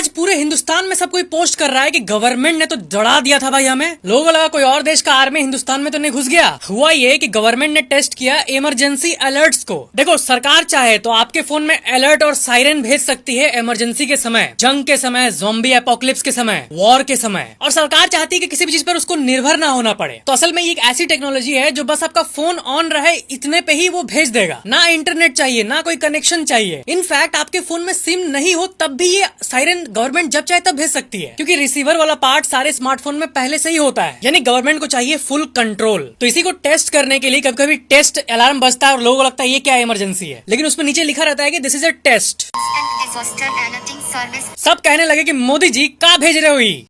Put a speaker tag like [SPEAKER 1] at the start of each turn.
[SPEAKER 1] आज पूरे हिंदुस्तान में सब कोई पोस्ट कर रहा है कि गवर्नमेंट ने तो दौड़ा दिया था भाई हमें। लोगों लगा कोई और देश का आर्मी हिंदुस्तान में तो नहीं घुस गया। हुआ ये कि गवर्नमेंट ने टेस्ट किया इमरजेंसी अलर्ट्स को। देखो सरकार चाहे तो आपके फोन में अलर्ट और सायरन भेज सकती है इमरजेंसी के समय, जंग के समय, ज़ॉम्बी एपोकलिप्स के समय, वॉर के समय। और सरकार चाहती है कि किसी भी चीज पर उसको निर्भर ना होना पड़े। तो असल में ये एक ऐसी टेक्नोलॉजी है जो बस आपका फोन ऑन रहे इतने पे ही वो भेज देगा। ना इंटरनेट चाहिए, ना कोई कनेक्शन चाहिए। इनफैक्ट आपके फोन में सिम नहीं हो तब भी ये सायरन गवर्नमेंट जब चाहे तब भेज सकती है, क्योंकि रिसीवर वाला पार्ट सारे स्मार्टफोन में पहले से ही होता है। यानी गवर्नमेंट को चाहिए फुल कंट्रोल। तो इसी को टेस्ट करने के लिए कभी कभी टेस्ट अलार्म बजता है और लोगों को लगता है ये क्या इमरजेंसी है, लेकिन उसमें नीचे लिखा रहता है कि दिस इज अ टेस्ट। सब कहने लगे कि मोदी जी क्या भेज रहे हो।